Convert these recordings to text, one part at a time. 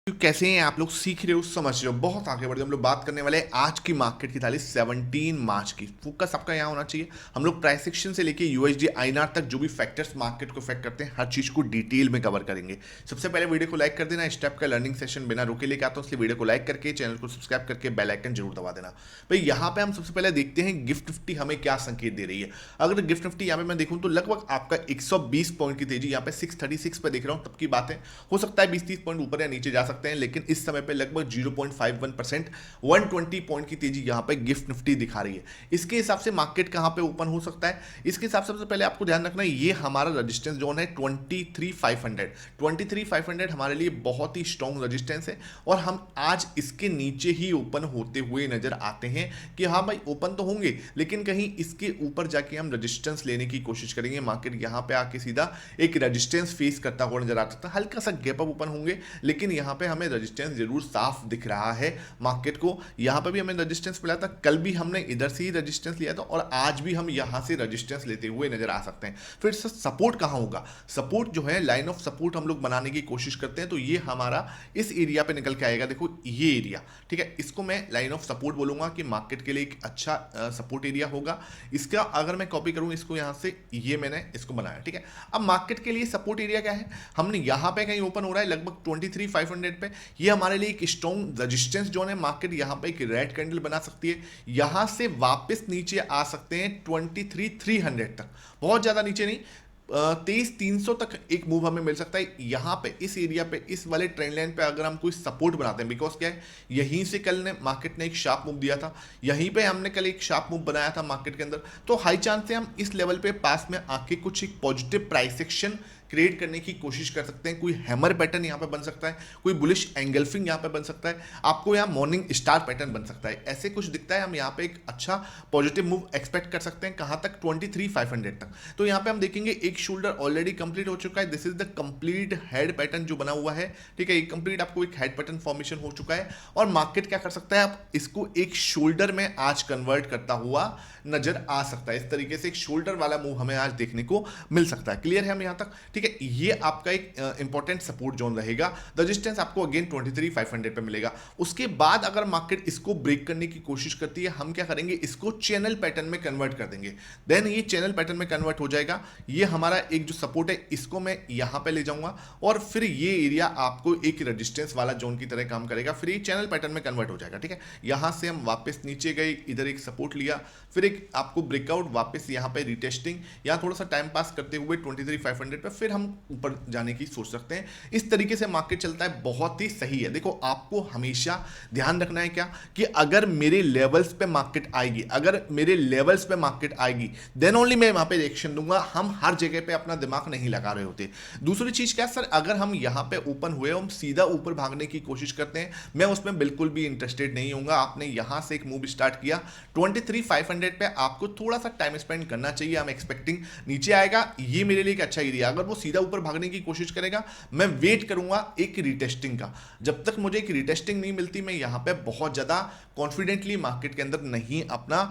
तो कैसे हैं आप लोग? सीख रहे हो, समझ रहे हो, बहुत आगे बढ़ गए। हम लोग बात करने वाले हैं आज की मार्केट की तारीख 17 मार्च की। फोकस आपका यहाँ होना चाहिए। हम लोग प्राइस एक्शन से लेके यूएसडी आईएनआर तक जो भी फैक्टर्स मार्केट को इफेक्ट करते हैं, हर चीज को डिटेल में कवर करेंगे। सबसे पहले वीडियो को लाइक कर देना। इस टाइप का लर्निंग सेशन बिना रुके लेके आता हूँ, इसलिए वीडियो को लाइक करके चैनल को सब्सक्राइब करके बेल आइकन जरूर दबा देना। भाई यहाँ पे हम सबसे पहले देखते हैं गिफ्ट निफ्टी हमें क्या संकेत दे रही है। अगर गिफ्ट निफ्टी यहाँ पे मैं देखूँ तो लगभग आपका 120 पॉइंट की तेजी यहाँ पे 636 पे देख रहा हूँ, तब की बात है। हो सकता है 20-30 पॉइंट ऊपर या नीचे जा सकते हैं, लेकिन इस समय पे लगभग 0.51% 120 पॉइंट की तेजी यहां पे गिफ्ट निफ्टी दिखा रही है। इसके हिसाब से मार्केट कहां पे ओपन हो सकता है, इसके हिसाब से सबसे पहले आपको ध्यान रखना है, ये हमारा रेजिस्टेंस जोन है 23,500। 23,500 हमारे लिए बहुत ही स्ट्रॉन्ग रेजिस्टेंस है और हम आज इसके नीचे ही ओपन होते हुए नजर आते हैं कि हाँ भाई ओपन तो होंगे, लेकिन कहीं इसके ऊपर जाके हम रेजिस्टेंस लेने की कोशिश करेंगे। मार्केट यहां पे आके सीधा एक रेजिस्टेंस फेस करता हुआ नजर आ सकता है। हल्का सा गैप अप ओपन होंगे, लेकिन यहां पे हमें रेजिस्टेंस जरूर साफ दिख रहा है मार्केट को। यहां पे भी हमें रेजिस्टेंस मिला था, कल भी हमने इधर से ही रेजिस्टेंस लिया था और आज भी हम यहां से रेजिस्टेंस लेते हुए नजर आ सकते हैं। फिर सपोर्ट कहां होगा? सपोर्ट जो है, लाइन ऑफ सपोर्ट हम लोग बनाने की कोशिश करते हैं, तो ये हमारा इस एरिया पे निकल के आएगा। देखो ये एरिया, ठीक है, इसको मैं लाइन ऑफ सपोर्ट बोलूंगा कि मार्केट के लिए एक अच्छा सपोर्ट एरिया होगा। इसका अगर मैं कॉपी करूं इसको, यहां से ये मैंने इसको बनाया, ठीक है। अब मार्केट के लिए सपोर्ट एरिया क्या है? हमने यहां पे कहीं ओपन हो रहा है लगभग 23,500 पे, ये हमारे लिए एक स्ट्रॉन्ग रेजिस्टेंस जोन है। मार्केट यहां पे एक रेड कैंडल बना सकती है, यहां से वापस नीचे आ सकते हैं 23,300 तक, बहुत ज्यादा नीचे नहीं, 23,300 तक एक मूव हमें मिल सकता है। यहां पे इस एरिया पे, इस वाले ट्रेंड लाइन पे अगर हम कोई सपोर्ट बनाते हैं, बिकॉज क्या है, यहीं से कल ने मार्केट ने एक शार्प मूव दिया था, यहीं पे हमने कल एक शार्प मूव बनाया था मार्केट के अंदर, तो हाई चांस है हम इस लेवल पे पास में आके कुछ एक पॉजिटिव प्राइस एक्शन क्रिएट करने की कोशिश कर सकते हैं। कोई हैमर पैटर्न यहां पे बन सकता है, कोई बुलिश एंगल्फिंग यहां पे बन सकता है, आपको यहां मॉर्निंग स्टार पैटर्न बन सकता है, ऐसे कुछ दिखता है। हम यहां पे एक अच्छा पॉजिटिव मूव एक्सपेक्ट कर सकते हैं। कहां तक? 23,500 तक। तो यहां पे हम देखेंगे एक शोल्डर ऑलरेडी कंप्लीट हो चुका है। This is the complete head pattern जो बना हुआ है, ठीक है, कंप्लीट आपको एक हेड पैटर्न फॉर्मेशन हो चुका है और मार्केट क्या कर सकता है, आप इसको एक शोल्डर में आज कन्वर्ट करता हुआ नजर आ सकता है। इस तरीके से एक शोल्डर वाला मूव हमें आज देखने को मिल सकता है। क्लियर है हम यहां तक? ठीक है, ये आपका एक इंपॉर्टेंट सपोर्ट जोन रहेगा। रेजिस्टेंस आपको अगेन 23,500 पे मिलेगा। उसके बाद अगर मार्केट इसको ब्रेक करने की कोशिश करती है, हम क्या करेंगे, इसको चैनल पैटर्न में कन्वर्ट कर देंगे। देन ये चैनल पैटर्न में कन्वर्ट हो जाएगा। ये हमारा एक जो सपोर्ट है, इसको मैं यहां पे ले जाऊंगा और फिर ये एरिया आपको एक रेजिस्टेंस वाला जोन की तरह काम करेगा। फिर ये चैनल पैटर्न में कन्वर्ट हो जाएगा, ठीक है। यहां से हम वापस नीचे गए, इधर एक सपोर्ट लिया, फिर एक आपको ब्रेकआउट, वापस यहां पे रिटेस्टिंग, यहां थोड़ा सा टाइम पास करते हुए 23,500 पे फिर हम ऊपर जाने की सोच सकते हैं। इस तरीके से मार्केट चलता है, बहुत ही सही है। देखो आपको हमेशा ध्यान रखना है क्या, कि अगर मेरे लेवल्स पे मार्केट आएगी, अगर मेरे लेवल्स पे मार्केट आएगी, देन ओनली मैं वहां पे रिएक्शन दूंगा। हम हर जगह पे अपना दिमाग नहीं लगा रहे होते। दूसरी चीज क्या सर, अगर हम यहां पे ओपन हुए, हम सीधा ऊपर भागने की कोशिश करते हैं, मैं उसमें बिल्कुल भी इंटरेस्टेड नहीं होऊंगा। आपने यहां से एक मूव स्टार्ट किया 23,500 पे, आपको थोड़ा सा टाइम स्पेंड करना चाहिए। आई एम एक्सपेक्टिंग नीचे आएगा, ये मेरे लिए एक अच्छा एरिया। अगर वो सीधा ऊपर भागने की कोशिश करेगा, मैं वेट करूंगा एक रिटेस्टिंग का। जब तक मुझे एक रिटेस्टिंग नहीं मिलती, मैं यहां पे बहुत ज्यादा कॉन्फिडेंटली मार्केट के अंदर नहीं अपना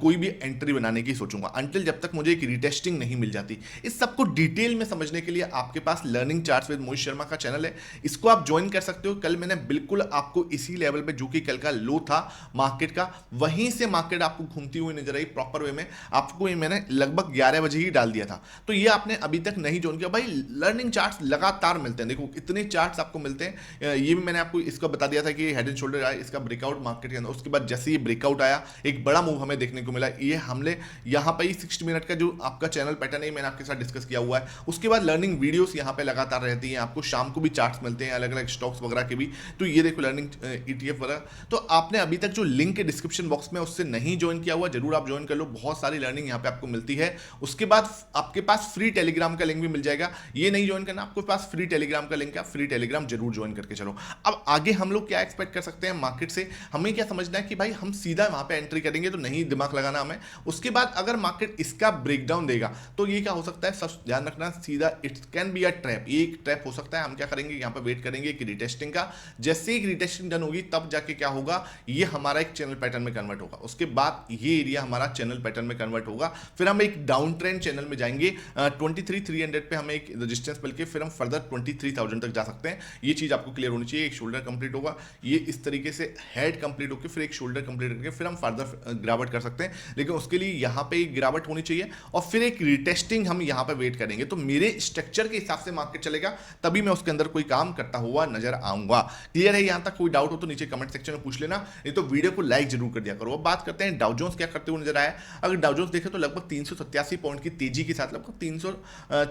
कोई भी एंट्री बनाने की सोचूंगा, अंटिल जब तक मुझे एक रिटेस्टिंग नहीं मिल जाती। इस सबको डिटेल में समझने के लिए आपके पास learning charts with Mohit Sharma का चैनल है, इसको आप ज्वाइन कर सकते हो। कल मैंने बिल्कुल आपको इसी लेवल पे, जो कि कल का लो था मार्केट का, वहीं से मार्केट आपको घूमती हुई नजर आई प्रॉपर वे में। आपको ये मैंने लगभग 11 बजे ही डाल दिया था, तो ये आपने अभी तक नहीं ज्वाइन किया, भाई लर्निंग चार्ट्स लगातार मिलते हैं। देखो इतने चार्ट्स आपको मिलते हैं। ये भी मैंने आपको इसका बता दिया था कि हेड एंड शोल्डर आया, इसका ब्रेकआउट मार्केट के अंदर, उसके बाद जैसे ये ब्रेकआउट आया, एक बड़ा मूव हमें देखने को मिला। ये हमले यहां पर ही 60 मिनट का जो आपका चैनल पैटर्न है, मैंने आपके साथ डिस्कस किया हुआ है। उसके बाद लर्निंग वीडियोस यहां पे लगातार रहती हैं, आपको शाम को भी चार्ट्स मिलते हैं अलग अलग स्टॉक्स वगैरह के भी। तो ये देखो लर्निंग ETF वगैरह। तो आपने अभी तक जो लिंक है डिस्क्रिप्शन बॉक्स में, उससे नहीं ज्वाइन किया हुआ, जरूर आप ज्वाइन कर लो। बहुत सारी लर्निंग यहां पे आपको मिलती है। उसके बाद आपके पास फ्री टेलीग्राम का लिंक भी मिल जाएगा। ये नहीं ज्वाइन करना, आपके पास फ्री टेलीग्राम का लिंक है, फ्री टेलीग्राम जरूर ज्वाइन करके चलो। अब आगे हम लोग क्या एक्सपेक्ट कर सकते हैं मार्केट से, हमें क्या समझना है कि भाई हम सीधा वहां पे एंट्री करेंगे तो नहीं दिमाग लगाना हमें। उसके बाद अगर मार्केट इसका ब्रेकडाउन देगा, तो ये क्या हो सकता है, सब ध्यान रखना, सीधा it can be a trap, ये एक ट्रैप हो सकता है। हम क्या करेंगे, यहाँ पे वेट करेंगे एक रिटेस्टिंग का। जैसे एक रिटेस्टिंग डन होगी, तब जाके क्या होगा, ये हमारा एक चैनल पैटर्न में कन्वर्ट होगा। उसके बाद ये एरिया हमारा चैनल पैटर्न में कन्वर्ट होगा, फिर हम एक डाउन ट्रेंड चैनल में जाएंगे। 23,300 पे हम हमें एक रेजिस्टेंस मिल के फिर हम फर्दर 23,000 तक जा सकते हैं। ये चीज़ आपको क्लियर होनी चाहिए। एक शोल्डर कंप्लीट होगा, ये इस तरीके से हेड कंप्लीट होकर फिर एक शोल्डर कंप्लीट करके फिर हम फर्दर गिरावट कर सकते हैं, लेकिन उसके लिए यहाँ पे एक गिरावट होनी चाहिए और फिर एक रिटेस्टिंग हम यहाँ पे वेट करेंगे। तो मेरे स्ट्रक्चर के हिसाब से मार्केट चलेगा, तभी मैं उसके अंदर कोई काम करता हुआ नजर आऊंगा। क्लियर है? यहाँ तक कोई डाउट हो तो नीचे कमेंट सेक्शन में पूछ लेना, नहीं तो वीडियो को लाइक जरूर कर दिया करो। अब बात करते हैं डाउ जोन्स क्या करते हुए नजर आया। अगर डाउ जोन्स देखें तो लगभग 387 पॉइंट की तेजी के साथ लगभग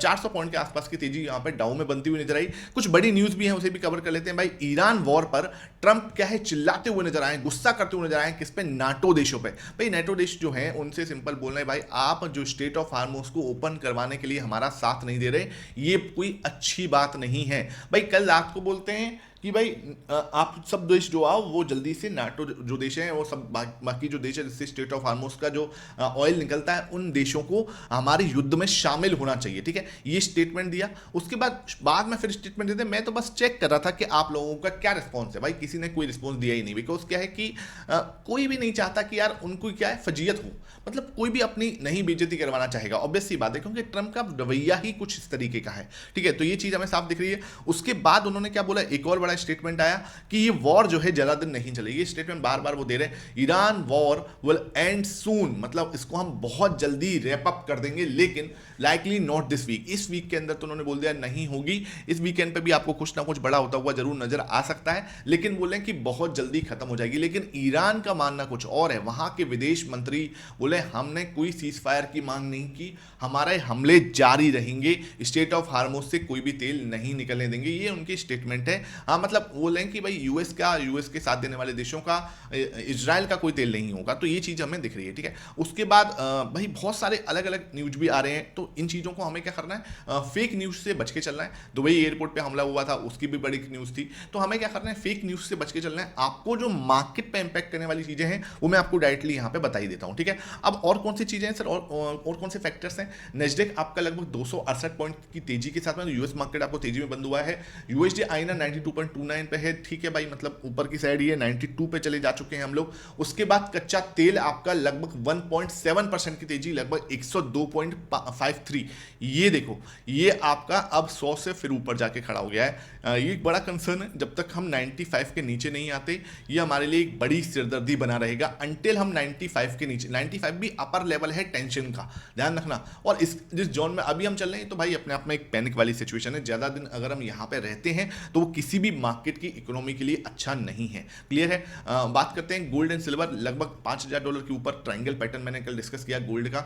400 पॉइंट के आसपास की तेजी यहाँ पे डाउ में बनती हुई नजर आई। कुछ बड़ी न्यूज भी है, उसे भी कवर कर लेते हैं। भाई ईरान वॉर पर ट्रंप क्या है चिल्लाते हुए नजर आए, गुस्सा करते हुए नजर आए, किस पे? नाटो देशों पे। भाई नाटो देश जो है उनसे सिंपल बोलना है, भाई आप जो स्टेट ऑफ हार्मोस को ओपन करवाने के लिए हमारा साथ नहीं दे रहे, ये कोई अच्छी बात नहीं है। भाई कल रात को बोलते हैं कि भाई आप सब देश जो आओ वो जल्दी से नाटो जो देश हैं वो सब बाकी जो देश है जिससे स्टेट ऑफ हार्मोस का जो ऑयल निकलता है उन देशों को हमारे युद्ध में शामिल होना चाहिए। ठीक है, ये स्टेटमेंट दिया। उसके बाद में फिर स्टेटमेंट देते, मैं तो बस चेक कर रहा था कि आप लोगों का क्या रिस्पॉन्स है। भाई किसी ने कोई रिस्पॉन्स दिया ही नहीं, बिकॉज क्या है कि कोई भी नहीं चाहता कि यार उनको क्या है फजीयत हो, मतलब कोई भी अपनी नहीं बेइज्जती करवाना चाहेगा, ऑब्वियस सी बात है, क्योंकि ट्रंप का रवैया ही कुछ इस तरीके का है। ठीक है, तो ये चीज हमें साफ दिख रही है। उसके बाद उन्होंने क्या बोला, एक और स्टेटमेंट आया कि ये वॉर जो है ज्यादा दिन नहीं चलेगी। स्टेटमेंट बार बार वो दे रहे हैं, Iran war will and soon, मतलब इसको हम बहुत जल्दी रैप अप कर देंगे, लेकिन लाइकली नॉट दिस वीक, इस वीक के अंदर तो उन्होंने बोल दिया नहीं होगी। इस वीकेंड पे भी आपको कुछ ना कुछ बड़ा होता हुआ जरूर नजर आ सकता है, लेकिन बोले कि बहुत जल्दी खत्म हो जाएगी। लेकिन ईरान का मानना कुछ और है। वहां के विदेश मंत्री बोले हमने कोई सीज फायर की मांग नहीं की, हमारे हमले जारी रहेंगे, स्टेट ऑफ हार्मोस से कोई भी तेल नहीं निकलने देंगे, ये उनकी स्टेटमेंट है। हाँ, मतलब बोले कि भाई यूएस के साथ देने वाले देशों का, इजराइल का कोई तेल नहीं होगा। तो ये चीज हमें दिख रही है। ठीक है, उसके बाद भाई बहुत सारे अलग अलग न्यूज भी आ रहे हैं, तो इन चीजों को हमें क्या करना है, फेक न्यूज से बच के चलना है। दुबई एयरपोर्ट पे हमला हुआ था, उसकी भी बड़ी न्यूज थी, तो हमें क्या करना है, फेक न्यूज से बच के चलना है। आपको जो मार्केट पे इंपैक्ट करने वाली चीजें हैं वो मैं आपको डायरेक्टली यहाँ पे बता ही देता हूँ। ठीक है, अब और कौन सी चीजें हैं सर, और कौन से फैक्टर्स हैं। नेस्डेक आपका लगभग 268 पॉइंट की तेजी के साथ में यूएस मार्केट आपको तेजी में बंद हुआ है। यूएसडी आईएनआर 92.29 पे है। ठीक है भाई, मतलब ऊपर की साइड ये 92 पे चले जा चुके हैं हम लोग। उसके बाद कच्चा तेल आपका लगभग 1.7% की तेजी, लगभग 102.53। ये देखो, ये आपका अब 100 से फिर ऊपर जाके खड़ा हो गया है। ये एक बड़ा कंसर्न है। जब तक हम 95 के नीचे नहीं आते, ये हमारे लिए एक बड़ी सिरदर्दी बना रहेगा। अंटिल हम 95 के नीचे, 95 भी अपर लेवल है टेंशन का, ध्यान रखना। और जिस जोन में अभी हम चल रहे हैं, तो भाई अपने आप में एक पैनिक वाली सिचुएशन है। ज्यादा दिन अगर हम यहाँ पे रहते हैं तो वो किसी भी मार्केट की इकोनॉमी के लिए अच्छा नहीं है। क्लियर है? बात करते हैं गोल्ड एंड सिल्वर, लगभग $5,000 के ऊपर ट्रायंगल पैटर्न मैंने कल डिस्कस किया गोल्ड का।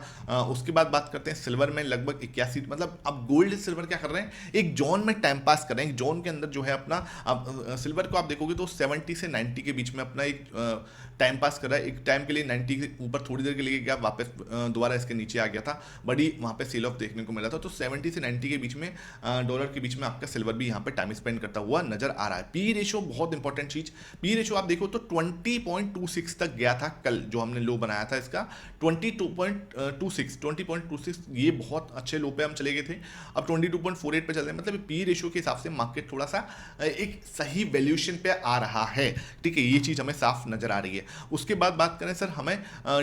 उसके बाद बात करते हैं सिल्वर में, लगभग 81, मतलब अब गोल्ड सिल्वर क्या कर रहे हैं, एक जोन में टाइम पास कर रहे हैं। एक जोन के अंदर जो है अपना, अब सिल्वर को आप देखोगे तो 70 से 90 के बीच में अपना एक टाइम पास कर रहा है। एक टाइम के लिए 90 के ऊपर थोड़ी देर के लिए गया, वापस दोबारा इसके नीचे आ गया था, बड़ी वहां पे सेल ऑफ देखने को मिला था। तो 70 से 90 के बीच में डॉलर के बीच में आपका सिल्वर भी यहाँ पे टाइम स्पेंड करता हुआ नजर आ रहा है। पी रेशो बहुत इंपॉर्टेंट चीज, पी रेशो आप देखो तो 20.26 तक गया था कल, जो हमने लो बनाया था इसका 20.26, ये बहुत अच्छे लो पे हम चले गए थे। अब 22.48 पे चल रहे हैं, मतलब पी रेशो के हिसाब से मार्केट थोड़ा सा एक सही वैल्यूएशन पे आ रहा है। ठीक है, ये चीज हमें साफ नजर आ रही है। उसके बाद बात करें सर, हमें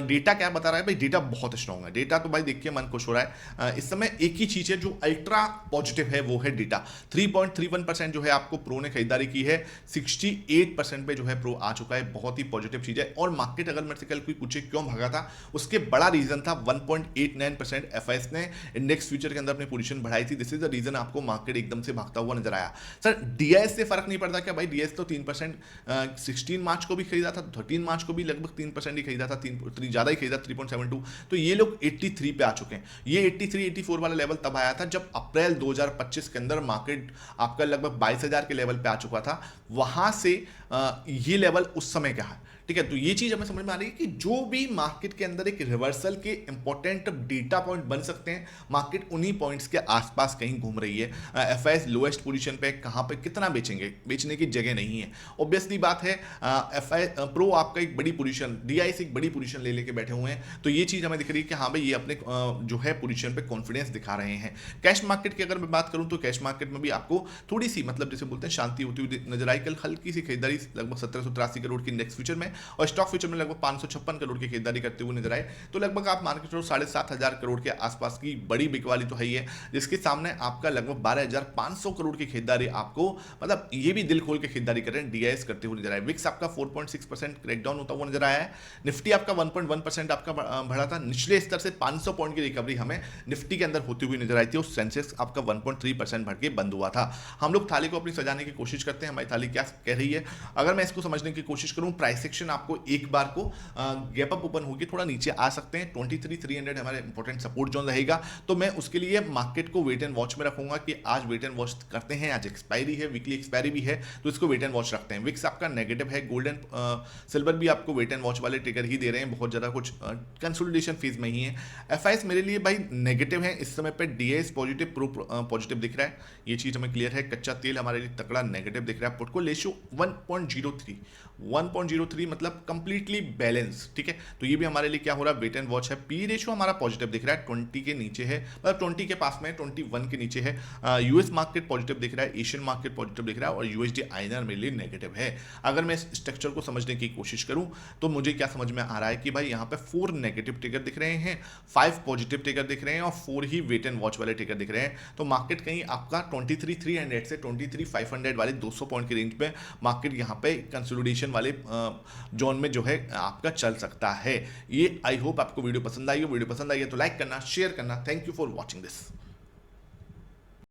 डेटा क्या बता रहा है। भाई डेटा बहुत स्ट्रॉन्ग है, डेटा तो भाई देख के मन खुश हो रहा है। इस समय एक ही चीज है जो अल्ट्रा पॉजिटिव है, वो है डेटा। 3.31% जो है आपको प्रो ने खरीदारी की है, 68% पे जो है प्रो आ चुका है, बहुत ही पॉजिटिव चीज है। और मार्केट अगर मेरे से कल कोई पूछे क्यों भागा था, उसके बड़ा रीजन था 1.89% एफआईएस ने इंडेक्स फ्यूचर के अंदर अपनी पोजीशन बढ़ाई थी। दिस इज द रीजन आपको मार्केट एकदम से भागता हुआ नजर आया। सर डीआईएस से फर्क नहीं पड़ता क्या? भाई डीआईएस तो 3%, 16 मार्च को भी खरीदा था, 13 मार्च को भी लगभग 3% ही खरीदा था, 3 ज्यादा ही खरीदा, 3.72। तो ये लोग 83 पे आ चुके हैं। ये 83, 84 वाला लेवल तब आया था जब अप्रैल 2025 के अंदर मार्केट आपका लगभग 22,000 के लेवल पे आ चुका था। वहां से ये लेवल उस समय का है। ठीक है, तो ये चीज हमें समझ में आ रही है कि जो भी मार्केट के अंदर एक रिवर्सल के इंपॉर्टेंट डेटा पॉइंट बन सकते हैं, मार्केट उन्हीं पॉइंट्स के आसपास कहीं घूम रही है। एफआईएस लोएस्ट पोजीशन पे, कहां पे कितना बेचेंगे, बेचने की जगह नहीं है। ऑब्वियसली बात है, एफआई प्रो आपका एक बड़ी पोजीशन, डीआई से एक बड़ी पोजीशन ले लेके बैठे हुए हैं। तो ये चीज हमें दिख रही है कि हाँ भाई ये अपने जो है पोजीशन पे कॉन्फिडेंस दिखा रहे हैं। कैश मार्केट की अगर मैं बात करूं तो कैश मार्केट में भी आपको थोड़ी सी, मतलब जैसे बोलते हैं, शांति होती हुई नजर आई। कल हल्की सी खरीदारी लगभग 1783 करोड़ की इंडेक्स फ्यूचर में, और स्टॉक फ्यूचर में लगभग 556 करोड़ की खरीदारी करते हुए नजर आए। तो लगभग आप मार्केट करो 7,500 करोड़ के आसपास की बड़ी बिकवाली तो है ही है, जिसके सामने आपका लगभग 12,500 करोड़ की खरीदारी आपको, मतलब ये भी दिल खोल के खरीदारी कर रहे हैं, डीआईएस करते हुए नजर आए। विक्स आपका 4.6% क्रैकडाउन होता हुआ नजर आया है। निफ्टी आपका 1.1% आपका बढ़ा था। निचले स्तर से 500 पॉइंट की रिकवरी हमें निफ्टी के अंदर होती हुई नजर आई थी और सेंसेक्स आपका 1.3% बढ़ के बंद हुआ था। हम लोग थाली को अपनी सजाने की कोशिश करते हैं, हमारी थाली क्या कह रही है। अगर मैं इसको समझने की कोशिश करूं, प्राइस सेक्शन आपको एक बार को गैप अप ओपन होगी थोड़ा नीचे आ सकते हैं। 23,300 हमारे इंपॉर्टेंट सपोर्ट जोन रहेगा, तो मैं उसके लिए मार्केट को वेट एंड वॉच में रखूंगा कि आज वेट एंड वॉच करते हैं। आज एक्सपायरी है, वीकली एक्सपायरी भी है, तो इसको वेट एंड वॉच रखते हैं। विक्स आपका नेगेटिव है, गोल्ड एंड सिल्वर भी आपको वेट एंड वॉच वाले ट्रिगर ही दे रहे हैं, बहुत ज़्यादा कुछ कंसोलिडेशन फेज में ही है। एफआईएस मेरे लिए भाई नेगेटिव है इस समय पे, डीएस पॉजिटिव, प्रो पॉजिटिव दिख रहा है, ये चीज़ हमें क्लियर है। कच्चा तेल हमारे लिए तगड़ा नेगेटिव दिख रहा है। पुट को रेशियो 1.03 मतलब कंप्लीटली बैलेंस, ठीक है। तो ये भी हमारे लिए क्या हो रहा है, वेट एंड वॉच है। पी रेशियो हमारा पॉजिटिव दिख रहा है, 20 के नीचे है, मतलब 20 के पास में, 21 के नीचे है। यूएस मार्केट पॉजिटिव दिख रहा है, एशियन मार्केट पॉजिटिव दिख रहा है और यूएसडी आईएनआर मेरे लिए नेगेटिव है। अगर मैं इस स्ट्रक्चर को समझने की कोशिश करूं तो मुझे क्या समझ में आ रहा है कि भाई यहाँ पे 4 नेगेटिव ट्रिगर दिख रहे हैं, 5 पॉजिटिव ट्रिगर दिख रहे हैं और 4 ही वेट एंड वॉच वाले ट्रिगर दिख रहे हैं। तो मार्केट कहीं आपका 23,300 से 23,500 वाले 200 पॉइंट की रेंज पे मार्केट यहाँ पे कंसोलिडेशन वाले जोन में जो है आपका चल सकता है। ये आई होप आपको वीडियो पसंद आई हो। वीडियो पसंद आई है तो लाइक करना, शेयर करना। Thank you for watching this.